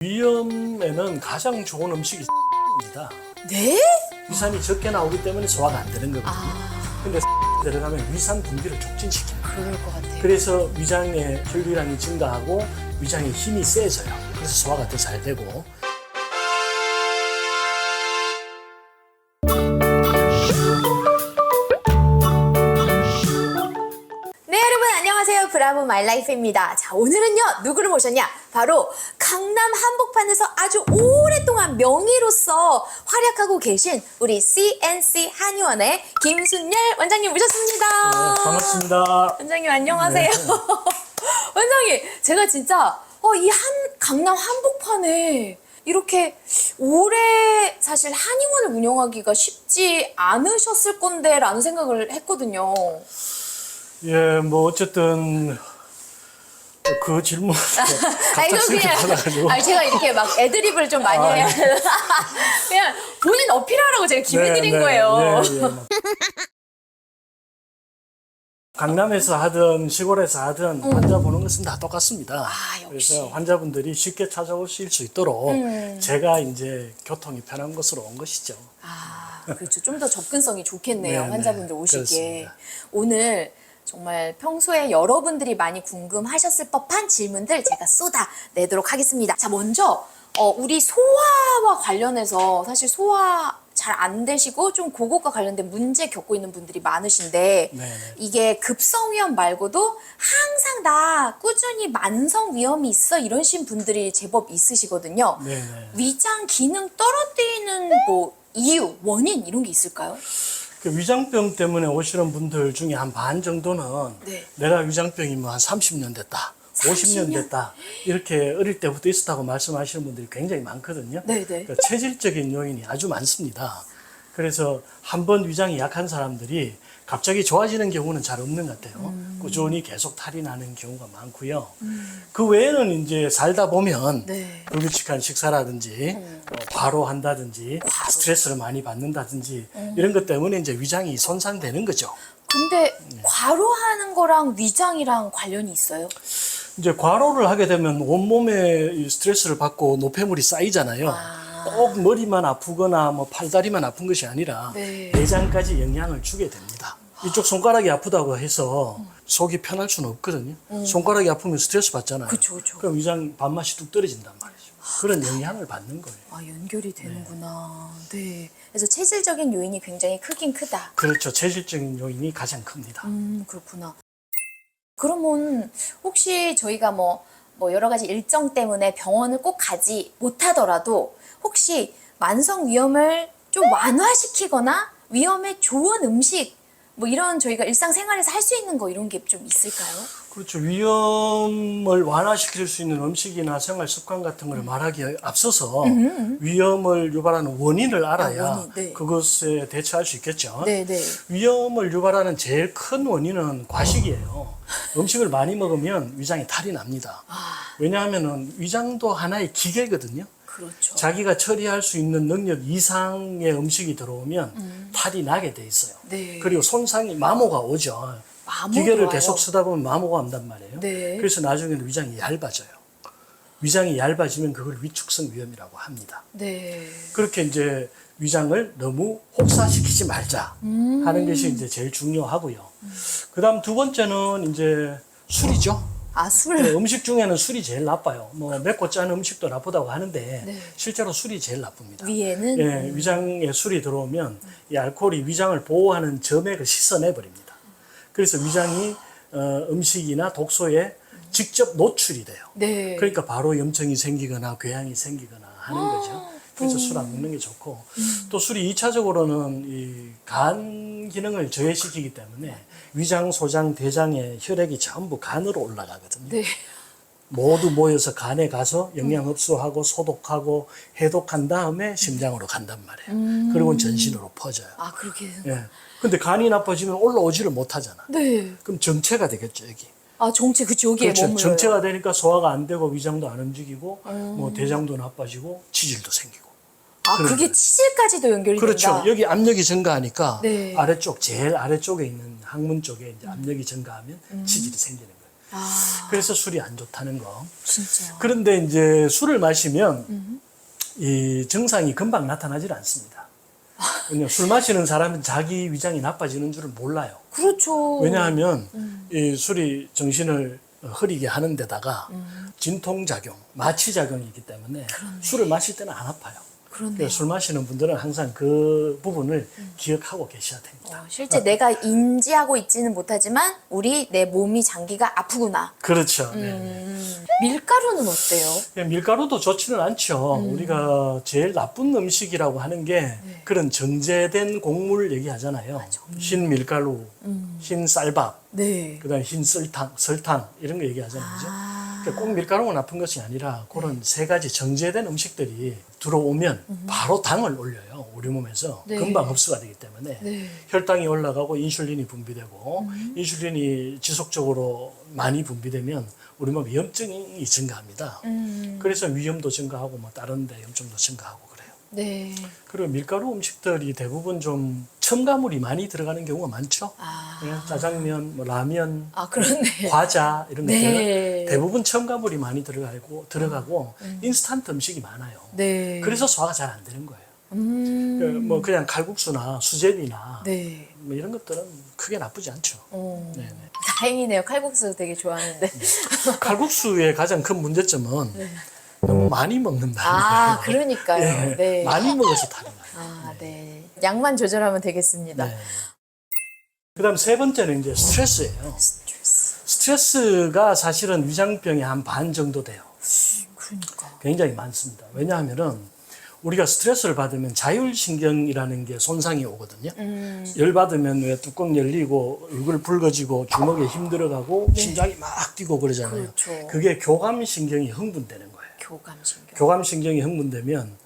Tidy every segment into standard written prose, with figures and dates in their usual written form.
위염에는 가장 좋은 음식이 입니다. 네? 위산이 적게 나오기 때문에 소화가 안 되는 거거든요. 아, 근데 들어가면 위산 분비를 촉진시켜요. 그럴 것 같아요. 그래서 위장의 혈류량이 증가하고 위장의 힘이 세져요. 그래서 소화가 더 잘 되고. 네, 여러분 안녕하세요. 브라보 마이라이프입니다. 자, 오늘은요 누구를 모셨냐? 바로 강남 한복판에서 아주 오랫동안 명의로서 활약하고 계신 우리 CNC 한의원의 김순열 원장님 모셨습니다. 네, 반갑습니다. 원장님 안녕하세요. 네. 원장님, 제가 진짜 이 강남 한복판에 이렇게 오래 사실 한의원을 운영하기가 쉽지 않으셨을 건데 라는 생각을 했거든요. 예, 뭐 어쨌든 그 질문 갑작스럽게 받아가지고. 제가 이렇게 막 애드립을 좀 많이 해야 그냥 본인 어필하라고 제가 기회 드린 거예요. 예, 예. 강남에서 하든 시골에서 하든 환자 보는 것은 다 똑같습니다. 아, 역시. 그래서 환자분들이 쉽게 찾아오실 수 있도록 제가 이제 교통이 편한 곳으로 온 것이죠. 아, 그렇죠. 좀 더 접근성이 좋겠네요. 네, 환자분들 네, 오시기에. 그렇습니다. 오늘 정말 평소에 여러분들이 많이 궁금하셨을 법한 질문들 제가 쏟아내도록 하겠습니다. 자, 먼저 우리 소화와 관련해서 사실 소화 잘 안 되시고 좀 그것과 관련된 문제 겪고 있는 분들이 많으신데 네. 이게 급성위염 말고도 항상 다 꾸준히 만성위염이 있어 이러신 분들이 제법 있으시거든요. 네. 위장 기능 떨어뜨리는 뭐 이유, 원인 이런 게 있을까요? 그 위장병 때문에 오시는 분들 중에 한 반 정도는 네. 내가 위장병이 뭐 한 30년 됐다. 50년 됐다. 이렇게 어릴 때부터 있었다고 말씀하시는 분들이 굉장히 많거든요. 네네. 그러니까 체질적인 요인이 아주 많습니다. 그래서 한 번 위장이 약한 사람들이 갑자기 좋아지는 경우는 잘 없는 것 같아요. 꾸준히 계속 탈이 나는 경우가 많고요. 그 외에는 이제 살다 보면 네. 불규칙한 식사라든지 과로한다든지 스트레스를 많이 받는다든지 이런 것 때문에 이제 위장이 손상되는 거죠. 근데 과로하는 거랑 위장이랑 관련이 있어요? 이제 과로를 하게 되면 온몸에 이 스트레스를 받고 노폐물이 쌓이잖아요. 꼭 머리만 아프거나 뭐 팔다리만 아픈 것이 아니라 네. 내장까지 영향을 주게 됩니다. 이쪽 손가락이 아프다고 해서 속이 편할 수는 없거든요. 손가락이 아프면 스트레스 받잖아요. 그쵸. 그럼 위장 밥맛이 뚝 떨어진단 말이죠. 그런 영향을 받는 거예요. 아, 연결이 되는구나. 네. 그래서 체질적인 요인이 굉장히 크긴 크다. 그렇죠. 체질적인 요인이 가장 큽니다. 그렇구나. 그러면 혹시 저희가 뭐 여러 가지 일정 때문에 병원을 꼭 가지 못하더라도 혹시 만성 위염을 좀 완화시키거나 위염에 좋은 음식 뭐 이런 저희가 일상생활에서 할 수 있는 거 이런 게 좀 있을까요? 그렇죠. 위염을 완화시킬 수 있는 음식이나 생활 습관 같은 걸 말하기에 앞서서 위염을 유발하는 원인을 알아야 원인, 네. 그것에 대처할 수 있겠죠. 네네. 위염을 유발하는 제일 큰 원인은 과식이에요. 음식을 많이 먹으면 위장에 탈이 납니다. 왜냐하면 위장도 하나의 기계거든요. 그렇죠. 자기가 처리할 수 있는 능력 이상의 음식이 들어오면 탈이 나게 돼 있어요. 네. 그리고 손상이 마모가 오죠. 마모도 기계를 와요. 계속 쓰다 보면 마모가 온단 말이에요. 네. 그래서 나중에는 위장이 얇아져요. 위장이 얇아지면 그걸 위축성 위염이라고 합니다. 네. 그렇게 이제 위장을 너무 혹사시키지 말자 하는 것이 이제 제일 중요하고요. 그다음 두 번째는 이제 술이죠. 아, 술. 음식 중에는 술이 제일 나빠요. 뭐 맵고 짠 음식도 나쁘다고 하는데 네. 실제로 술이 제일 나쁩니다. 위에는 예, 위장에 술이 들어오면 이 알코올이 위장을 보호하는 점액을 씻어내 버립니다. 그래서 위장이 음식이나 독소에 직접 노출이 돼요. 네. 그러니까 바로 염증이 생기거나 궤양이 생기거나 하는 거죠. 그래서 술 안 먹는 게 좋고 또 술이 2차적으로는 이 간 기능을 저해시키기 때문에 위장, 소장, 대장의 혈액이 전부 간으로 올라가거든요. 네. 모두 모여서 간에 가서 영양 흡수하고 소독하고 해독한 다음에 심장으로 간단 말이에요. 그리고 전신으로 퍼져요. 아, 그렇게. 예. 근데 간이 나빠지면 올라오지를 못하잖아. 네. 그럼 정체가 되겠죠, 여기. 아, 정체 그치 여기에 그렇죠. 머물러요. 정체가 되니까 소화가 안 되고 위장도 안 움직이고 뭐 대장도 나빠지고 치질도 생기고. 아, 그게 치질까지도 연결이 그렇죠. 된다. 여기 압력이 증가하니까 네. 아래쪽 제일 아래쪽에 있는 항문 쪽에 이제 압력이 증가하면 치질이 생기는 거예요. 그래서 술이 안 좋다는 거. 진짜. 그런데 이제 술을 마시면 이 증상이 금방 나타나질 않습니다. 왜냐하면 술 마시는 사람은 자기 위장이 나빠지는 줄을 몰라요. 그렇죠. 왜냐하면 이 술이 정신을 흐리게 하는 데다가 진통작용, 마취작용이 있기 때문에 술을 마실 때는 안 아파요. 그렇네요. 그래서 술 마시는 분들은 항상 그 부분을 기억하고 계셔야 됩니다. 실제 내가 인지하고 있지는 못하지만 내 몸이 장기가 아프구나. 그렇죠. 네. 밀가루는 어때요? 밀가루도 좋지는 않죠. 우리가 제일 나쁜 음식이라고 하는 게 그런 정제된 곡물 얘기하잖아요. 흰 밀가루, 흰 쌀밥, 네. 그다음에 흰 설탕 이런 거 얘기하잖아요. 그죠? 그러니까 꼭 밀가루가 나쁜 것이 아니라 그런 세 가지 정제된 음식들이 들어오면 바로 당을 올려요. 우리 몸에서 금방 흡수가 되기 때문에 혈당이 올라가고 인슐린이 분비되고 인슐린이 지속적으로 많이 분비되면 우리 몸 위험증이 증가합니다. 그래서 위염도 증가하고 뭐 다른 데 염증도 증가하고 그래요. 네. 그리고 밀가루 음식들이 대부분 좀 첨가물이 많이 들어가는 경우가 많죠. 짜장면, 뭐 라면, 그렇네. 과자 이런 것들은 네. 대부분 첨가물이 많이 들어가고 인스턴트 음식이 많아요. 네. 그래서 소화가 잘 안 되는 거예요. 뭐 그냥 칼국수나 수제비나 네. 뭐 이런 것들은 크게 나쁘지 않죠. 네네. 다행이네요. 칼국수 되게 좋아하는데. 칼국수의 가장 큰 문제점은 너무 많이 먹는다는 거예요. 그러니까요. 예, 네. 많이 먹어서 탈이 나요. 네. 양만 조절하면 되겠습니다. 네. 그다음 세 번째는 이제 스트레스예요. 스트레스가 사실은 위장병의 한 반 정도 돼요. 그러니까. 굉장히 많습니다. 왜냐하면은 우리가 스트레스를 받으면 자율신경이라는 게 손상이 오거든요. 열 받으면 왜 뚜껑 열리고 얼굴 붉어지고 주먹에 힘 들어가고 심장이 막 뛰고 그러잖아요. 그렇죠. 그게 교감신경이 흥분되는 거예요. 교감신경. 교감신경이 흥분되면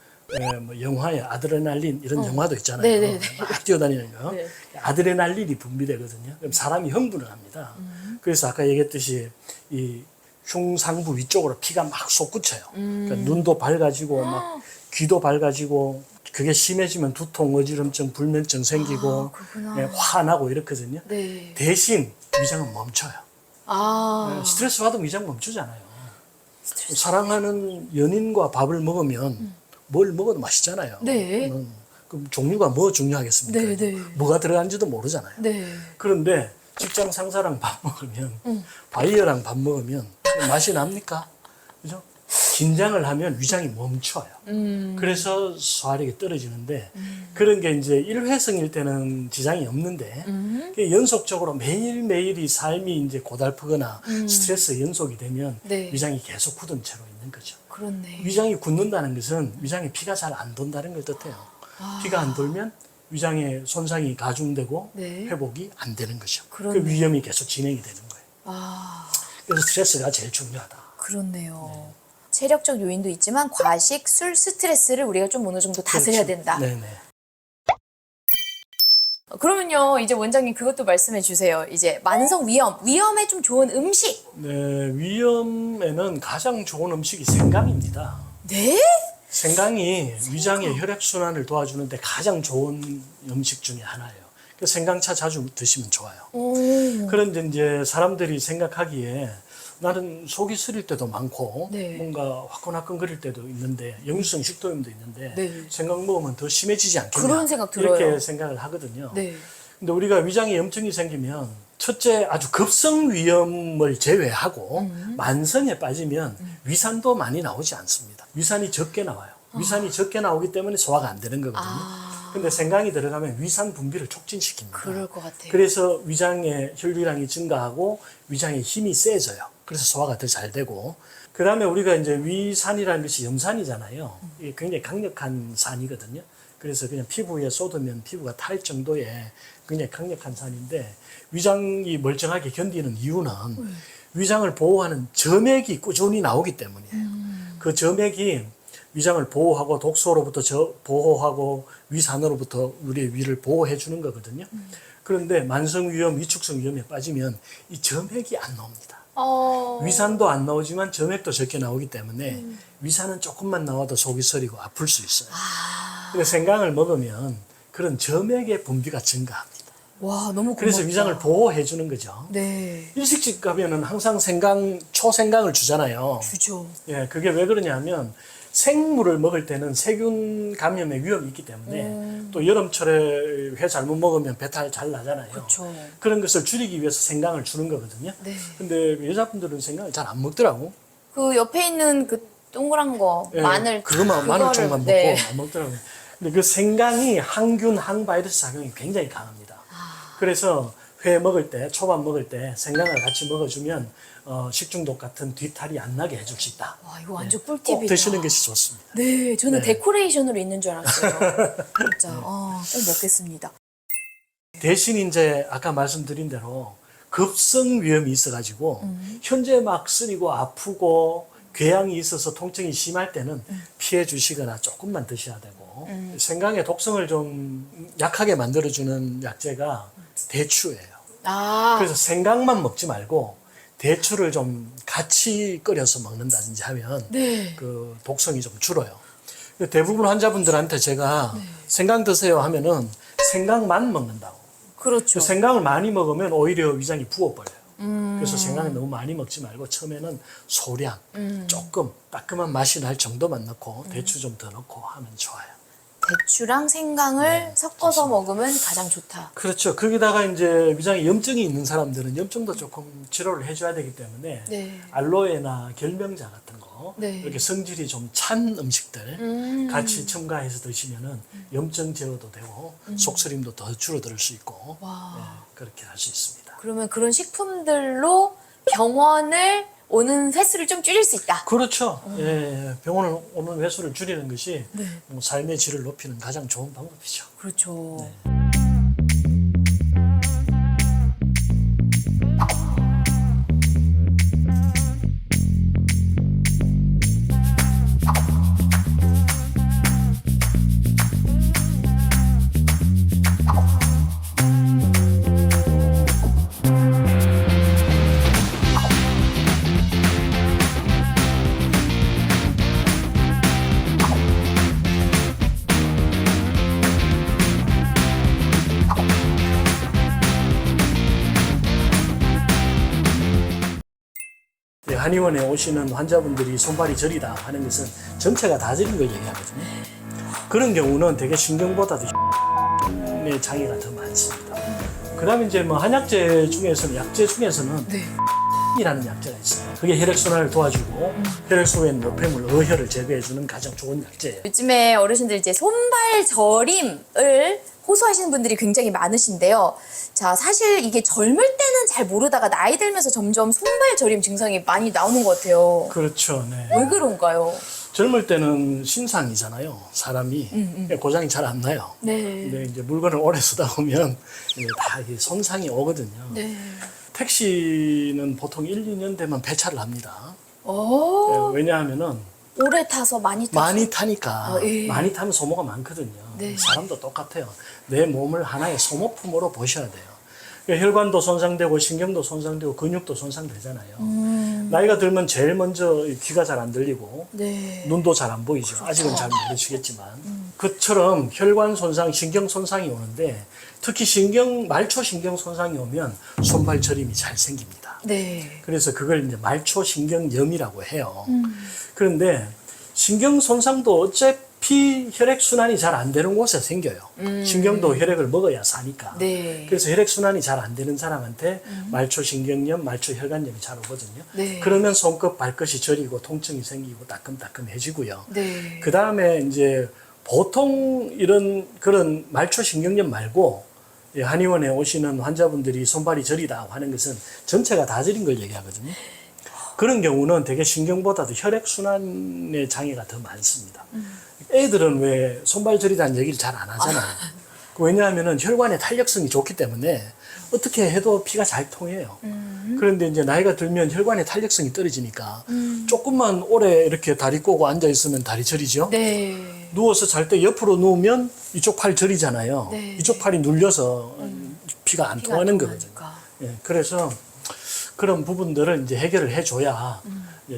뭐 영화에 아드레날린 이런 영화도 있잖아요. 네네네. 막 뛰어다니는 거. 네. 아드레날린이 분비되거든요. 그럼 사람이 흥분을 합니다. 그래서 아까 얘기했듯이 이 흉상부 위쪽으로 피가 막 솟구쳐요. 그러니까 눈도 밝아지고 막 귀도 밝아지고 그게 심해지면 두통, 어지럼증, 불면증 생기고 화나고 이렇거든요. 네. 대신 위장은 멈춰요. 스트레스 받으면 위장 멈추잖아요. 사랑하는 연인과 밥을 먹으면 뭘 먹어도 맛있잖아요. 네. 그럼 종류가 뭐 중요하겠습니까? 네, 네. 뭐가 들어간지도 모르잖아요. 네. 그런데 직장 상사랑 밥 먹으면 바이어랑 밥 먹으면 맛이 납니까? 그죠? 긴장을 하면 위장이 멈춰요. 그래서 소화력이 떨어지는데 그런 게 이제 일회성일 때는 지장이 없는데 그게 연속적으로 매일매일이 삶이 이제 고달프거나 스트레스 연속이 되면 네. 위장이 계속 굳은 채로 있는 거죠. 그렇네. 위장이 굳는다는 것은 위장에 피가 잘 안 돈다는 걸 뜻해요. 피가 안 돌면 위장의 손상이 가중되고 네. 회복이 안 되는 거죠. 그렇네. 그 위험이 계속 진행이 되는 거예요. 그래서 스트레스가 제일 중요하다. 그렇네요. 체력적 요인도 있지만 과식, 술, 스트레스를 우리가 좀 어느 정도 다스려야 된다. 네네. 그러면요, 이제 원장님 그것도 말씀해 주세요. 이제 만성 위염에 좀 좋은 음식. 네, 위염에는 가장 좋은 음식이 생강입니다. 네? 생강이 위장의 혈액순환을 도와주는데 가장 좋은 음식 중에 하나예요. 그래서 생강차 자주 드시면 좋아요. 그런데 이제 사람들이 생각하기에 나는 속이 쓰릴 때도 많고 네. 뭔가 화끈화끈거릴 때도 있는데 역류성 식도염도 있는데 네. 생강 먹으면 더 심해지지 않겠냐 그런 생각 들어요. 이렇게 생각을 하거든요. 네. 근데 우리가 위장에 염증이 생기면 첫째 아주 급성 위염을 제외하고 만성에 빠지면 위산도 많이 나오지 않습니다. 위산이 적게 나와요. 위산이 적게 나오기 때문에 소화가 안 되는 거거든요. 근데 생강이 들어가면 위산 분비를 촉진시킵니다. 그럴 것 같아요. 그래서 위장의 혈류량이 증가하고 위장의 힘이 세져요. 그래서 소화가 더 잘 되고 그 다음에 우리가 이제 위산이라는 것이 염산이잖아요. 이게 굉장히 강력한 산이거든요. 그래서 그냥 피부에 쏟으면 피부가 탈 정도의 굉장히 강력한 산인데 위장이 멀쩡하게 견디는 이유는 위장을 보호하는 점액이 꾸준히 나오기 때문이에요. 그 점액이 위장을 보호하고 독소로부터 보호하고 위산으로부터 우리의 위를 보호해 주는 거거든요. 그런데 만성 위염, 위축성 위염에 빠지면 이 점액이 안 나옵니다. 위산도 안 나오지만 점액도 적게 나오기 때문에 위산은 조금만 나와도 속이 서리고 아플 수 있어요. 근데 생강을 먹으면 그런 점액의 분비가 증가합니다. 와, 너무 고맙다. 그래서 위장을 보호해 주는 거죠. 네. 일식집 가면은 항상 초생강을 주잖아요. 주죠. 예, 그게 왜 그러냐면 생물을 먹을 때는 세균 감염의 위험이 있기 때문에 또 여름철에 회 잘못 먹으면 배탈 잘 나잖아요. 그렇죠. 그런 것을 줄이기 위해서 생강을 주는 거거든요. 네. 근데 여자분들은 생강을 잘 안 먹더라고. 그 옆에 있는 그 동그란 거 예, 마늘 그거만 마늘 쪽만 먹고 네. 안 먹더라고요. 근데 그 생강이 항균, 항바이러스 작용이 굉장히 강합니다. 그래서 회 먹을 때, 초밥 먹을 때 생강을 같이 먹어주면 식중독 같은 뒤탈이 안 나게 해줄 수 있다. 와, 이거 완전 꼭 꿀팁이다. 드시는 것이 좋습니다. 네, 저는 네. 데코레이션으로 있는 줄 알았어요. 진짜, 꼭 먹겠습니다. 대신 이제 아까 말씀드린 대로 급성 위염이 있어가지고 현재 막 쓰리고 아프고 궤양이 있어서 통증이 심할 때는 피해 주시거나 조금만 드셔야 되고 생강의 독성을 좀 약하게 만들어주는 약재가 대추예요. 아, 그래서 생강만 먹지 말고 대추를 좀 같이 끓여서 먹는다든지 하면 네. 그 독성이 좀 줄어요. 대부분 환자분들한테 제가 생강 드세요 하면은 생강만 먹는다고. 그렇죠. 생강을 많이 먹으면 오히려 위장이 부어버려요. 그래서 생강을 너무 많이 먹지 말고 처음에는 소량, 조금 따끔한 맛이 날 정도만 넣고 대추 좀 더 넣고 하면 좋아요. 대추랑 생강을 섞어서 먹으면 가장 좋다. 그렇죠. 거기다가 이제 위장에 염증이 있는 사람들은 염증도 조금 치료를 해줘야 되기 때문에 네. 알로에나 결명자 같은 거 네. 이렇게 성질이 좀 찬 음식들 같이 첨가해서 드시면은 염증 제어도 되고 속쓰림도 더 줄어들 수 있고 와. 네, 그렇게 할 수 있습니다. 그러면 그런 식품들로 병원을 오는 횟수를 좀 줄일 수 있다. 그렇죠. 예, 병원을 오는 횟수를 줄이는 것이 네. 뭐 삶의 질을 높이는 가장 좋은 방법이죠. 그렇죠. 네, 한의원에 오시는 환자분들이 손발이 저리다 하는 것은 전체가 다 저린 걸 얘기하거든요. 그런 경우는 되게 신경보다도 의 장애가 더 많습니다. 그 다음에 이제 뭐 한약재 중에서는, 약재 중에서는 네. 이라는 약재가 있어요. 그게 혈액순환을 도와주고 혈액 속에 있는 노폐물, 어혈을 제거해주는 가장 좋은 약재예요. 요즘에 어르신들 이제 손발 저림을 호소하시는 분들이 굉장히 많으신데요. 자, 사실 이게 젊을 때는 잘 모르다가 나이 들면서 점점 손발 저림 증상이 많이 나오는 것 같아요. 그렇죠. 네. 왜 그런가요? 젊을 때는 신상이잖아요. 사람이. 고장이 잘 안 나요. 네. 근데 이제 물건을 오래 쓰다 보면 이제 다 이게 손상이 오거든요. 네. 택시는 보통 1, 2년 되면 폐차를 합니다. 오, 왜냐하면은 오래 타서 많이 타서. 많이 타니까 예. 많이 타면 소모가 많거든요. 네. 사람도 똑같아요. 내 몸을 하나의 소모품으로 보셔야 돼요. 그러니까 혈관도 손상되고 신경도 손상되고 근육도 손상되잖아요. 나이가 들면 제일 먼저 귀가 잘 안 들리고 네. 눈도 잘 안 보이죠. 아직은 잘 모르시겠지만 그처럼 혈관 손상, 신경 손상이 오는데 특히 말초 신경 손상이 오면 손발 저림이 잘 생깁니다. 네. 그래서 그걸 이제 말초 신경염이라고 해요. 그런데 신경 손상도 어차피 혈액 순환이 잘 안 되는 곳에 생겨요. 신경도 혈액을 먹어야 사니까. 네. 그래서 혈액 순환이 잘 안 되는 사람한테 말초 신경염, 말초 혈관염이 잘 오거든요. 네. 그러면 손끝, 발끝이 저리고 통증이 생기고 따끔따끔해지고요. 네. 그 다음에 이제 보통 그런 말초 신경염 말고 이 한의원에 오시는 환자분들이 손발이 저리다 하는 것은 전체가 다 저린 걸 얘기하거든요. 그런 경우는 되게 신경보다도 혈액순환의 장애가 더 많습니다. 애들은 왜 손발 저리다는 얘기를 잘 안 하잖아요. 왜냐하면 혈관의 탄력성이 좋기 때문에 어떻게 해도 피가 잘 통해요. 그런데 이제 나이가 들면 혈관의 탄력성이 떨어지니까 조금만 오래 이렇게 다리 꼬고 앉아 있으면 다리 저리죠. 네. 누워서 잘 때 옆으로 누우면 이쪽 팔 저리잖아요. 네. 이쪽 팔이 눌려서 피가 안 통하는 거거든요. 통하니까. 예, 그래서 그런 부분들을 이제 해결을 해줘야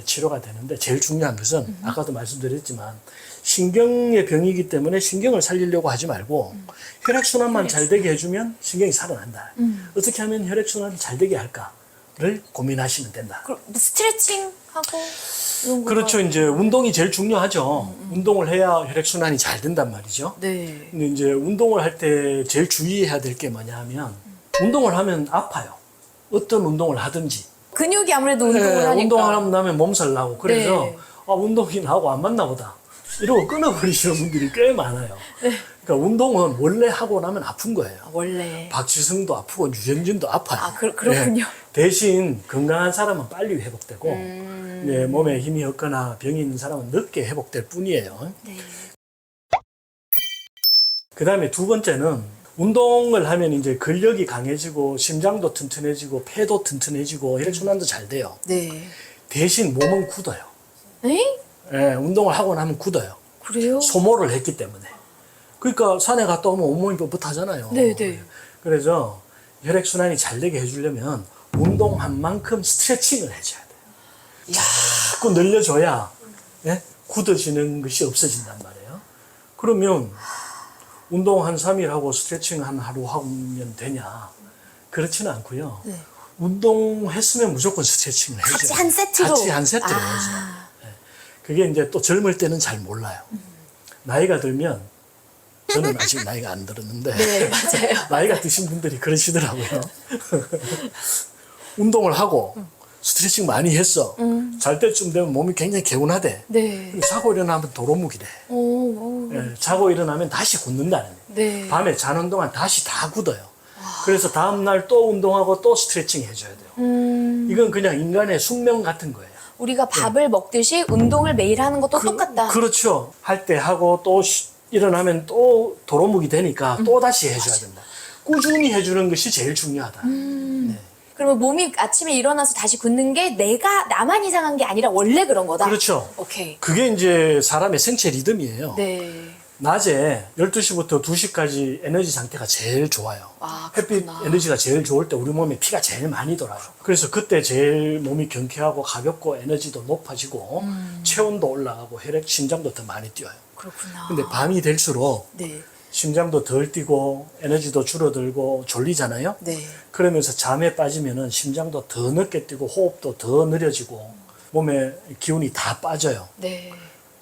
치료가 되는데 제일 중요한 것은 아까도 말씀드렸지만 신경의 병이기 때문에 신경을 살리려고 하지 말고 혈액순환만 잘 되게 해주면 신경이 살아난다. 어떻게 하면 혈액순환이 잘 되게 할까를 고민하시면 된다. 그럼 뭐 스트레칭 하고 이런 거. 그렇죠. 이제 운동이 제일 중요하죠. 운동을 해야 혈액순환이 잘 된단 말이죠. 네. 근데 이제 운동을 할 때 제일 주의해야 될 게 뭐냐 하면 운동을 하면 아파요. 어떤 운동을 하든지. 근육이 아무래도 운동을 하니까. 운동을 하면 나면 몸살 나고 그래서 네. 운동이 나하고 안 맞나 보다. 이러고 끊어버리시는 분들이 꽤 많아요. 그러니까 운동은 원래 하고 나면 아픈 거예요. 원래. 박지성도 아프고 유현진도 아파요. 아, 그렇군요. 대신 건강한 사람은 빨리 회복되고 몸에 힘이 없거나 병이 있는 사람은 늦게 회복될 뿐이에요. 네. 그 다음에 두 번째는 운동을 하면 이제 근력이 강해지고 심장도 튼튼해지고 폐도 튼튼해지고 혈액순환도 잘 돼요. 네. 대신 몸은 굳어요. 에? 운동을 하고 나면 굳어요. 그래요? 소모를 했기 때문에. 그러니까 산에 갔다 오면 온몸이 뻣뻣하잖아요. 네네. 그래서 혈액순환이 잘 되게 해주려면 운동한 만큼 스트레칭을 해줘야 돼요. 자꾸 늘려줘야 굳어지는 것이 없어진단 말이에요. 그러면 운동 한 3일 하고 스트레칭 한 하루 하면 되냐? 그렇지는 않고요. 네. 운동했으면 무조건 스트레칭을 해줘요. 같이 한 세트로? 같이 한 세트로 해줘요. 그게 이제 또 젊을 때는 잘 몰라요. 나이가 들면 저는 아직 나이가 안 들었는데 네, 맞아요. 나이가 드신 분들이 그러시더라고요. 운동을 하고 스트레칭 많이 했어. 잘 때쯤 되면 몸이 굉장히 개운하대. 네. 자고 일어나면 도루묵이래. 오. 자고 일어나면 다시 굳는다는 거예요. 네. 밤에 자는 동안 다시 다 굳어요. 그래서 다음날 또 운동하고 또 스트레칭 해줘야 돼요. 이건 그냥 인간의 숙명 같은 거예요. 우리가 밥을 먹듯이 운동을 매일 하는 것도 똑같다. 그렇죠. 할 때 하고 또 일어나면 또 도루묵이 되니까 또 다시 해줘야 된다. 꾸준히 해주는 것이 제일 중요하다. 네. 그러면 몸이 아침에 일어나서 다시 굳는 게 나만 이상한 게 아니라 원래 그런 거다? 그렇죠. 오케이. 그게 이제 사람의 생체 리듬이에요. 네. 낮에 12시부터 2시까지 에너지 상태가 제일 좋아요. 아, 햇빛 그렇구나. 에너지가 제일 좋을 때 우리 몸에 피가 제일 많이 돌아요. 그래서 그때 제일 몸이 경쾌하고 가볍고 에너지도 높아지고 체온도 올라가고 혈액, 심장도 더 많이 뛰어요. 그렇구나. 근데 밤이 될수록 네. 심장도 덜 뛰고 에너지도 줄어들고 졸리잖아요. 네. 그러면서 잠에 빠지면은 심장도 더 늦게 뛰고 호흡도 더 느려지고 몸에 기운이 다 빠져요. 네.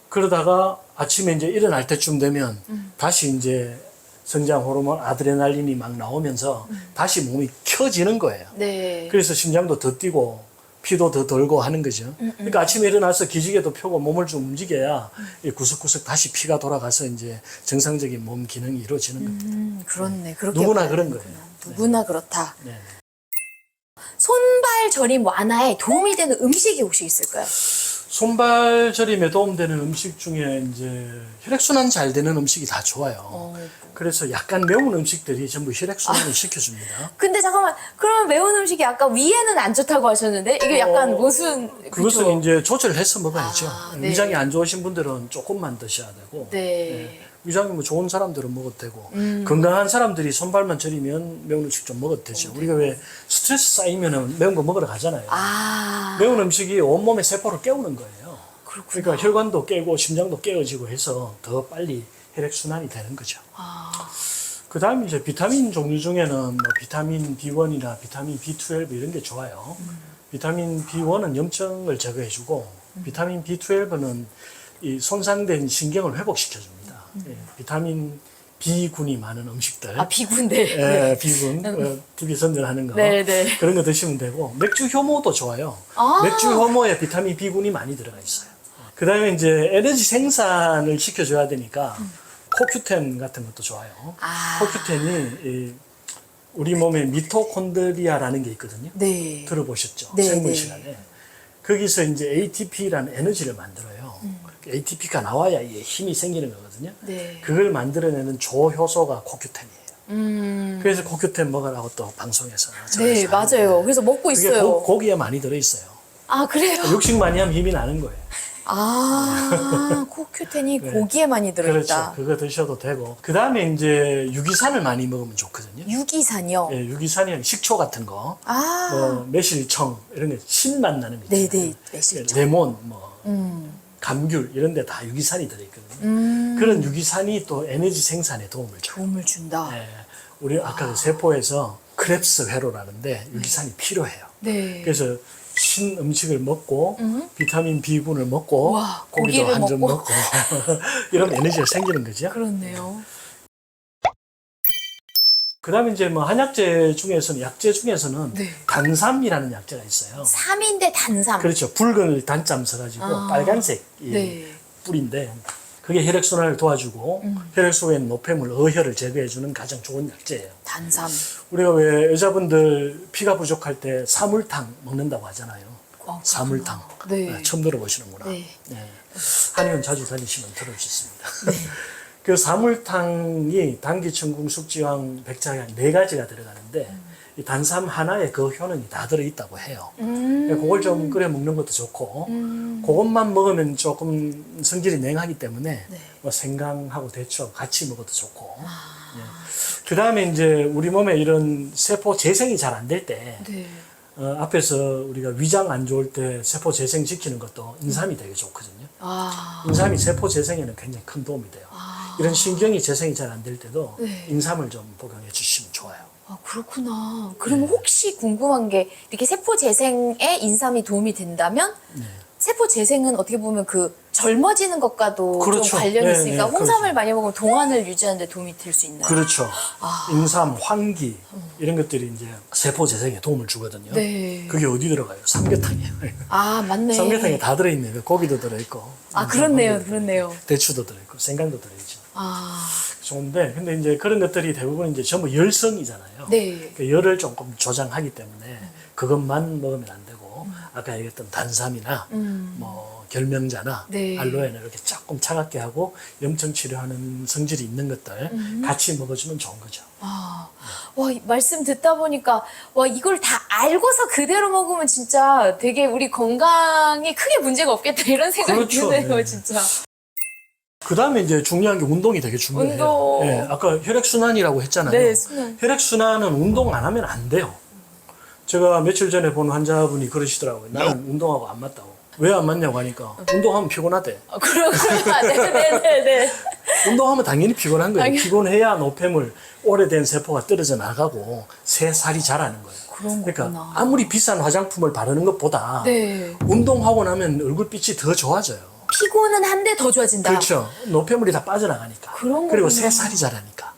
그러다가 아침에 이제 일어날 때쯤 되면 다시 이제 성장 호르몬 아드레날린이 막 나오면서 다시 몸이 켜지는 거예요. 네. 그래서 심장도 더 뛰고 피도 더 돌고 하는 거죠. 그러니까 아침에 일어나서 기지개도 펴고 몸을 좀 움직여야 이 구석구석 다시 피가 돌아가서 이제 정상적인 몸 기능이 이루어지는 겁니다. 그렇네. 그렇게 누구나 봐야 그런 되는구나. 거예요. 누구나 그렇다. 네. 손발 저림 완화에 도움이 되는 음식이 혹시 있을까요? 손발 저림에 도움되는 음식 중에 이제 혈액순환 잘 되는 음식이 다 좋아요. 그래서 약간 매운 음식들이 전부 혈액순환을 시켜줍니다. 근데 잠깐만, 그러면 매운 음식이 아까 위에는 안 좋다고 하셨는데 이게 약간 무슨 그것은 그쵸? 이제 조절을 해서 먹어야죠. 네. 위장이 안 좋으신 분들은 조금만 드셔야 되고 네. 위장이 뭐 좋은 사람들은 먹어도 되고 건강한 사람들이 손발만 저리면 매운 음식 좀 먹어도 되죠. 우리가 왜 스트레스 쌓이면 매운 거 먹으러 가잖아요. 아, 매운 음식이 온몸의 세포를 깨우는 거예요. 그렇구나. 그러니까 혈관도 깨고 심장도 깨어지고 해서 더 빨리 혈액순환이 되는 거죠. 아, 그 다음에 이제 비타민 종류 중에는 뭐 비타민 B1이나 비타민 B12 이런 게 좋아요. 비타민 B1은 염증을 제거해주고 비타민 B12는 이 손상된 신경을 회복시켜줍니다. 예, 비타민 B군이 많은 음식들. 아 비군데. 예, B군, TV 선전하는 거. 네, 네. 그런 거 드시면 되고, 맥주 효모도 좋아요. 아. 맥주 효모에 비타민 B군이 많이 들어가 있어요. 그 다음에 이제 에너지 생산을 시켜줘야 되니까, 코큐텐 같은 것도 좋아요. 아. 코큐텐이 우리 몸에 미토콘드리아라는 게 있거든요. 네. 들어보셨죠? 네, 생물 네. 시간에. 거기서 이제 ATP라는 에너지를 만들어요. ATP가 나와야 이게 힘이 생기는 거거든요. 네. 그걸 만들어내는 조효소가 코큐텐이에요. 그래서 코큐텐 먹으라고 또 방송에서 네, 전해서 맞아요. 그래서 먹고 그게 있어요. 고기에 많이 들어있어요. 아, 그래요? 육식 많이 하면 힘이 나는 거예요. 아, 코큐텐이 고기에 많이 들어있다. 그렇죠. 그거 드셔도 되고. 그 다음에 이제 유기산을 많이 먹으면 좋거든요. 유기산이요? 예, 유기산이 식초 같은 거, 아, 뭐 매실청 이런 게 신맛 나는 거 있잖아요. 네네, 매실청. 레몬, 뭐 감귤 이런 데 다 유기산이 들어있거든요. 그런 유기산이 또 에너지 생산에 도움을 줘요. 도움을 준다. 예, 우리 아까 그 세포에서 크렙스 회로라는데 유기산이 필요해요. 네. 그래서 신 음식을 먹고 비타민 B군을 먹고 와, 고기도 고기를 한 점 먹고. 먹고 이러면 에너지가 생기는 거죠. 그렇네요. 그다음에 이제 뭐 한약재 중에서는 약재 중에서는 네. 단삼이라는 약재가 있어요. 3인데 단삼. 그렇죠. 붉은을 단잠 써가지고 빨간색 이 네. 뿌리인데 그게 혈액순환을 도와주고 혈액 속에 있는 노폐물, 어혈을 제거해주는 가장 좋은 약재예요. 단삼. 우리가 왜 여자분들 피가 부족할 때 사물탕 먹는다고 하잖아요. 사물탕. 네. 처음 들어보시는구나. 네. 네. 한의원 자주 다니시면 들을 수 있습니다. 그 사물탕이 당기, 천궁, 숙지황, 백자향 4가지가 들어가는데 이 단삼 하나에 그 효능이 다 들어있다고 해요. 그걸 좀 끓여 먹는 것도 좋고 그것만 먹으면 조금 성질이 냉하기 때문에 네. 뭐 생강하고 대추하고 같이 먹어도 좋고 그 다음에 이제 우리 몸에 이런 세포 재생이 잘 안 될 때 네. 앞에서 우리가 위장 안 좋을 때 세포 재생 지키는 것도 인삼이 되게 좋거든요. 아, 인삼이 세포 재생에는 굉장히 큰 도움이 돼요. 이런 신경이 재생이 잘 안 될 때도 네. 인삼을 좀 복용해 주시면 좋아요. 아, 그렇구나. 그러면 혹시 궁금한 게 이렇게 세포 재생에 인삼이 도움이 된다면 세포 재생은 어떻게 보면 그 젊어지는 것과도 그렇죠. 좀 관련이 네, 있으니까 네, 홍삼을 그렇죠. 많이 먹으면 동안을 유지하는 데 도움이 될 수 있나요? 그렇죠. 인삼, 황기 이런 것들이 이제 세포 재생에 도움을 주거든요. 네. 그게 어디 들어가요? 삼계탕이에요. 아, 맞네. 삼계탕에 다 들어있네요. 고기도 들어있고. 아, 그렇네요. 그렇네요. 대추도 들어있고 생강도 들어있죠. 아, 좋은데 근데 이제 그런 것들이 대부분 이제 전부 열성이잖아요. 네. 그 열을 조금 조장하기 때문에 그것만 먹으면 안 되고 아까 얘기했던 단삼이나 뭐 결명자나 네. 알로에나 이렇게 조금 차갑게 하고 염증 치료하는 성질이 있는 것들 같이 먹어주면 좋은 거죠. 와, 이 말씀 듣다 보니까, 와, 이걸 다 알고서 그대로 먹으면 진짜 되게 우리 건강에 크게 문제가 없겠다, 이런 생각이 그렇죠. 드네요, 네. 진짜. 그 다음에 이제 중요한 게 운동이 되게 중요해요. 운동. 예, 아까 혈액순환이라고 했잖아요. 네, 순환. 혈액순환은 운동 안 하면 안 돼요. 제가 며칠 전에 본 환자분이 그러시더라고요. 나는 운동하고 안 맞다고. 왜 안 맞냐고 하니까 운동하면 피곤하대. 그러구나. 네네네. 운동하면 당연히 피곤한 거예요. 당연- 피곤해야 노폐물, 오래된 세포가 떨어져 나가고 새 살이 자라는 거예요. 그런 그러니까 거구나. 아무리 비싼 화장품을 바르는 것보다 네. 운동하고 나면 얼굴빛이 더 좋아져요. 피곤은 한데 더 좋아진다. 그렇죠. 노폐물이 다 빠져나가니까. 그런 그리고 거구나. 새 살이 자라니까.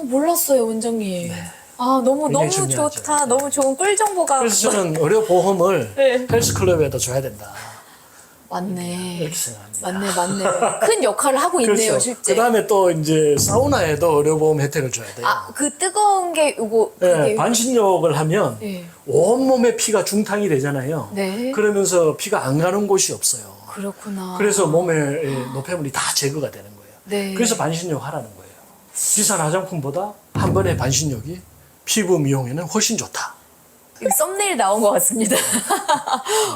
몰랐어요, 원장님. 아, 너무 굉장히 중요하죠. 좋다. 너무 좋은 꿀 정보가. 그래서 저는 의료보험을 네. 헬스클럽에도 줘야 된다. 맞네. 이렇게 생각합니다. 맞네. 큰 역할을 하고 있네요, 그렇죠. 실제. 그 다음에 또 이제 사우나에도 의료보험 혜택을 줘야 돼요. 아, 그 뜨거운 게 요거, 네, 그게. 반신욕을 하면 네. 온몸에 피가 중탕이 되잖아요. 네. 그러면서 피가 안 가는 곳이 없어요. 그렇구나. 그래서 몸에 노폐물이 다 제거가 되는 거예요. 네. 그래서 반신욕 하라는 거예요. 비싼 화장품보다 한 번의 반신욕이 피부 미용에는 훨씬 좋다. 이거 썸네일 나온 것 같습니다.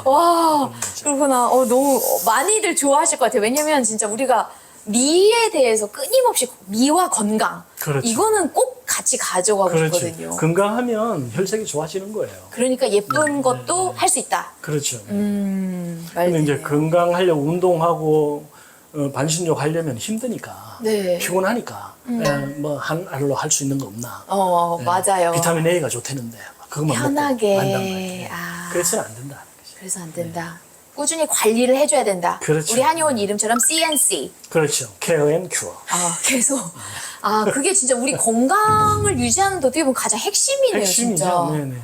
와, 그렇구나. 너무 많이들 좋아하실 것 같아요. 왜냐면 진짜 우리가 미에 대해서 끊임없이 미와 건강. 그렇죠. 이거는 꼭 같이 가져가고 그렇죠. 싶거든요. 건강하면 혈색이 좋아지는 거예요. 그러니까 예쁜 것도 할 수 있다. 그렇죠. 말 근데 이제 되네요. 건강하려고 운동하고 반신욕 하려면 힘드니까 네. 피곤하니까 뭐 한 알로 할 수 있는 거 없나? 맞아요. 비타민 A가 좋다는데 그것만 편하게. 먹고 만단 말이에요. 아. 그래서는 안 된다는 거죠. 그래서 안 된다. 꾸준히 관리를 해줘야 된다. 그렇죠. 우리 한의원 이름처럼 CNC. 그렇죠. 케어 앤 큐어. 계속. 그게 진짜 우리 건강을 유지하는 데 어떻게 보면 가장 핵심이네요, 핵심이죠. 진짜. 네네.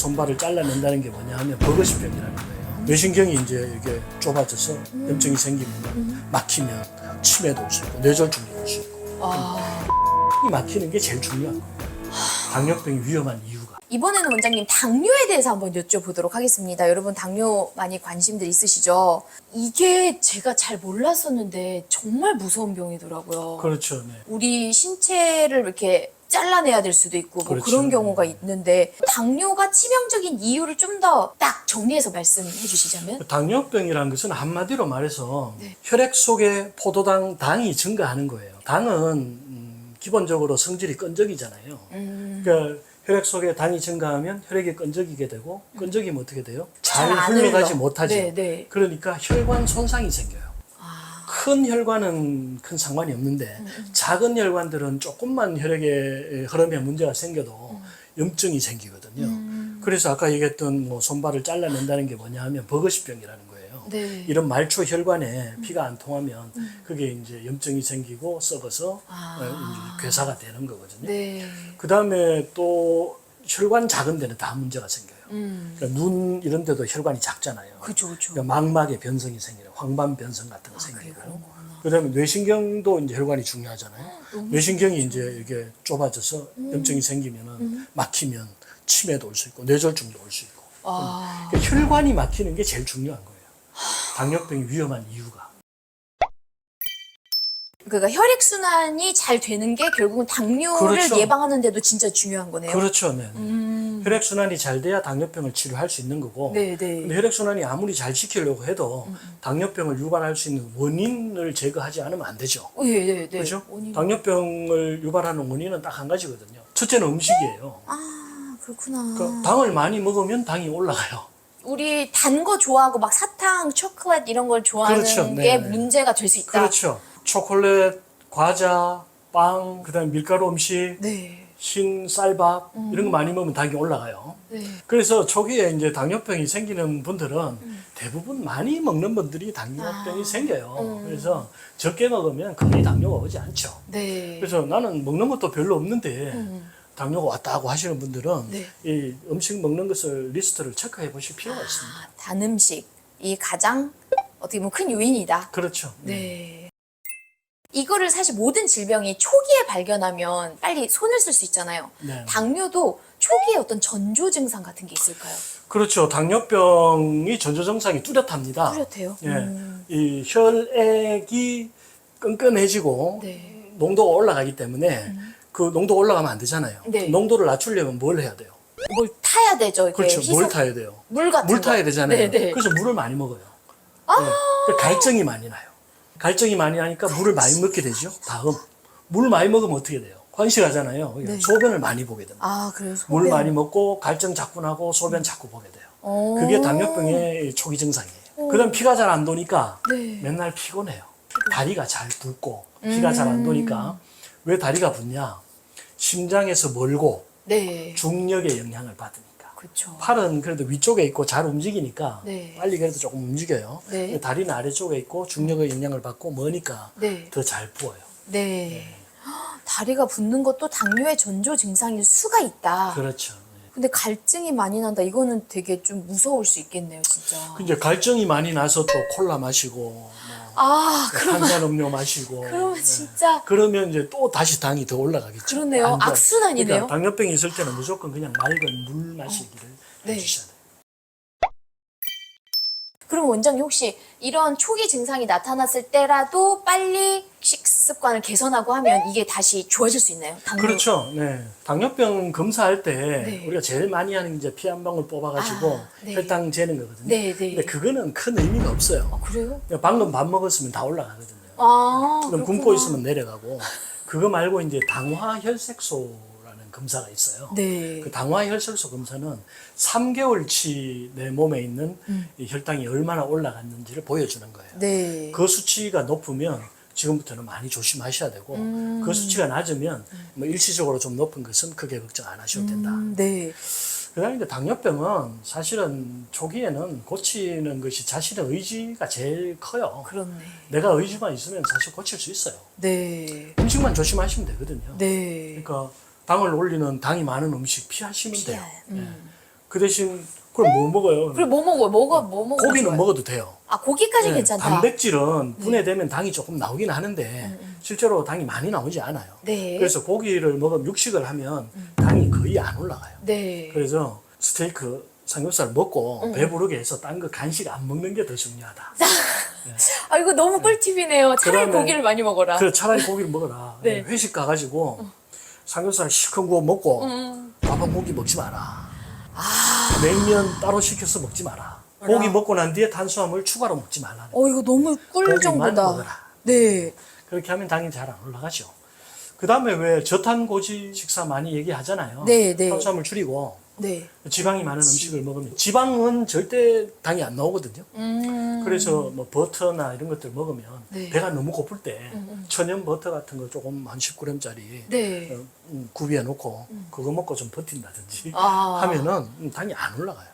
손발을 잘라낸다는 게 뭐냐 하면 버거시병이라는 거예요. 뇌신경이 이제 이게 좁아져서 염증이 생기면 막히면 치매도 올 수 있고 뇌졸중도 올 수 있고 이 막히는 게 제일 중요한 거예요. 당뇨병이 위험한 이유가. 이번에는 원장님 당뇨에 대해서 한번 여쭤보도록 하겠습니다. 여러분 당뇨 많이 관심들 있으시죠? 이게 제가 잘 몰랐었는데 정말 무서운 병이더라고요. 그렇죠. 네. 우리 신체를 이렇게 잘라내야 될 수도 있고 뭐 그렇죠. 그런 경우가 있는데 당뇨가 치명적인 이유를 좀 더 딱 정리해서 말씀해 주시자면? 당뇨병이라는 것은 한마디로 말해서 네. 혈액 속에 포도당 당이 증가하는 거예요. 당은 기본적으로 성질이 끈적이잖아요. 그러니까 혈액 속에 당이 증가하면 혈액이 끈적이게 되고 끈적이면 어떻게 돼요? 잘 잘안 흘러가지 흘러. 못하죠. 네, 네. 그러니까 혈관 손상이 생겨요. 큰 혈관은 큰 상관이 없는데 작은 혈관들은 조금만 혈액의 흐름에 문제가 생겨도 염증이 생기거든요. 그래서 아까 얘기했던 뭐 손발을 잘라낸다는 게 뭐냐 하면 버거시병이라는 거예요. 네. 이런 말초 혈관에 피가 안 통하면 그게 이제 염증이 생기고 썩어서 이제 괴사가 되는 거거든요. 네. 그 다음에 또 혈관 작은 데는 다 문제가 생겨요. 그러니까 눈 이런 데도 혈관이 작잖아요. 그죠, 그죠. 그러니까 망막에 변성이 생기는 황반 변성 같은 거 그래, 생기고. 그런 거구나. 그다음에 뇌신경도 이제 혈관이 중요하잖아요. 뇌신경이 이제 이게 좁아져서 염증이 생기면은 막히면 치매도 올 수 있고 뇌졸중도 올 수 있고. 그러니까 혈관이 막히는 게 제일 중요한 거예요. 당뇨병이 위험한 이유가. 그러니까 혈액순환이 잘 되는 게 결국은 당뇨를 그렇죠. 예방하는 데도 진짜 중요한 거네요. 그렇죠. 네. 혈액순환이 잘 돼야 당뇨병을 치료할 수 있는 거고. 네, 네. 근데 혈액순환이 아무리 잘 지키려고 해도 당뇨병을 유발할 수 있는 원인을 제거하지 않으면 안 되죠. 네, 네, 네. 그렇죠? 원인. 당뇨병을 유발하는 원인은 딱 한 가지거든요. 첫째는 음식이에요. 아, 그렇구나. 그러니까 당을 많이 먹으면 당이 올라가요. 우리 단 거 좋아하고 막 사탕, 초콜릿 이런 걸 좋아하는 그렇죠. 게 네, 네. 문제가 될 수 있다. 그렇죠. 초콜릿, 과자, 빵, 그다음에 밀가루 음식, 네. 흰 쌀밥 이런 거 많이 먹으면 당이 올라가요. 네. 그래서 초기에 이제 당뇨병이 생기는 분들은 대부분 많이 먹는 분들이 당뇨병이 생겨요. 그래서 적게 먹으면 거의 당뇨가 오지 않죠. 네. 그래서 나는 먹는 것도 별로 없는데 당뇨가 왔다 하고 하시는 분들은 네. 이 음식 먹는 것을 리스트를 체크해 보실 필요가 있습니다. 단 음식이 가장 어떻게 보면 큰 요인이다. 그렇죠. 네. 이거를 사실 모든 질병이 초기에 발견하면 빨리 손을 쓸 수 있잖아요. 네. 당뇨도 초기에 어떤 전조 증상 같은 게 있을까요? 그렇죠. 당뇨병이 전조 증상이 뚜렷합니다. 뚜렷해요. 예, 이 혈액이 끈끈해지고 네. 농도가 올라가기 때문에 그 농도가 올라가면 안 되잖아요. 네. 농도를 낮추려면 뭘 해야 돼요? 뭘 타야 되죠. 이렇게 그렇죠. 뭘 희석- 타야 돼요? 물 같은 물 거. 타야 되잖아요. 네, 네. 그래서 물을 많이 먹어요. 네. 그러니까 갈증이 많이 나요. 갈증이 많이 나니까 물을 많이 먹게 되죠. 다음 물 많이 먹으면 어떻게 돼요? 환식하잖아요. 네. 소변을 많이 보게 됩니다. 아, 그래요. 물 소변. 많이 먹고 갈증 자꾸 나고 소변 자꾸 보게 돼요. 오. 그게 당뇨병의 초기 증상이에요. 그다음 피가 잘 안 도니까 네. 맨날 피곤해요. 다리가 잘 붓고 피가 잘 안 도니까 왜 다리가 붓냐? 심장에서 멀고 네. 중력의 영향을 받으니까. 그렇죠. 팔은 그래도 위쪽에 있고 잘 움직이니까 네. 빨리 그래도 조금 움직여요. 네. 근데 다리는 아래쪽에 있고 중력의 영향을 받고 머니까 네. 더 잘 부어요. 네. 다리가 붓는 것도 당뇨의 전조 증상일 수가 있다. 그렇죠. 네. 근데 갈증이 많이 난다. 이거는 되게 좀 무서울 수 있겠네요, 진짜. 이제 갈증이 많이 나서 또 콜라 마시고 뭐 아, 탄산음료 마시고 그러면 네. 진짜 그러면 이제 또 다시 당이 더 올라가겠죠. 그러네요. 안 좋아요. 악순환이네요. 그러니까 당뇨병이 있을 때는 무조건 그냥 맑은 물 마시기를 네. 해주셔야 돼요. 그럼 원장님 혹시 이런 초기 증상이 나타났을 때라도 빨리 식습관을 개선하고 하면 이게 다시 좋아질 수 있나요? 당뇨? 그렇죠. 네. 당뇨병 검사할 때 네. 우리가 제일 많이 하는 게 이제 피 한 방울 뽑아가지고 아, 네. 혈당 재는 거거든요. 네, 네. 근데 그거는 큰 의미가 없어요. 아, 그래요? 그냥 방금 밥 먹었으면 다 올라가거든요. 아, 그럼 굶고 그렇구나. 있으면 내려가고 그거 말고 이제 당화혈색소라는 검사가 있어요. 네. 그 당화혈색소 검사는 3개월치 내 몸에 있는 이 혈당이 얼마나 올라갔는지를 보여주는 거예요. 네. 그 수치가 높으면 지금부터는 많이 조심하셔야 되고 그 수치가 낮으면 뭐 일시적으로 좀 높은 것은 크게 걱정 안 하셔도 된다. 네. 그다음에 이제 당뇨병은 사실은 초기에는 고치는 것이 자신의 의지가 제일 커요. 그렇네. 내가 의지만 있으면 사실 고칠 수 있어요. 네. 음식만 조심하시면 되거든요. 네. 그러니까 당을 올리는 당이 많은 음식 피하시면 돼요. 피해. 예. 그 대신 그럼 뭐 먹어요? 그리고 뭐 먹어요? 뭐 먹어요? 고기는 먹어도 돼요. 아, 고기까지 네, 괜찮다. 단백질은 분해되면 당이 조금 나오긴 하는데 실제로 당이 많이 나오지 않아요. 네. 그래서 고기를 먹으면 육식을 하면 당이 거의 안 올라가요. 네. 그래서 스테이크, 삼겹살 먹고 배부르게 해서 딴 거 간식 안 먹는 게 더 중요하다. 아, 이거 너무 꿀팁이네요. 차라리 그다음에 고기를 많이 먹어라. 그래 차라리 고기를 먹어라. 네. 회식 가가지고 삼겹살 시큰 구워 먹고 밥은 고기 먹지 마라. 냉면 따로 시켜서 먹지 마라. 고기 먹고 난 뒤에 탄수화물 추가로 먹지 말라. 이거 너무 꿀 고기만 정도다. 먹어라. 네. 그렇게 하면 당이 잘 안 올라가죠. 그 다음에 왜 저탄고지 식사 많이 얘기하잖아요. 네, 네. 탄수화물 줄이고 네. 지방이 많은 음식을 먹으면 지방은 절대 당이 안 나오거든요. 그래서 뭐 버터나 이런 것들 먹으면 네. 배가 너무 고플 때 천연 버터 같은 거 조금 한 10g짜리 네. 구비해 놓고 그거 먹고 좀 버틴다든지 아. 하면은 당이 안 올라가요.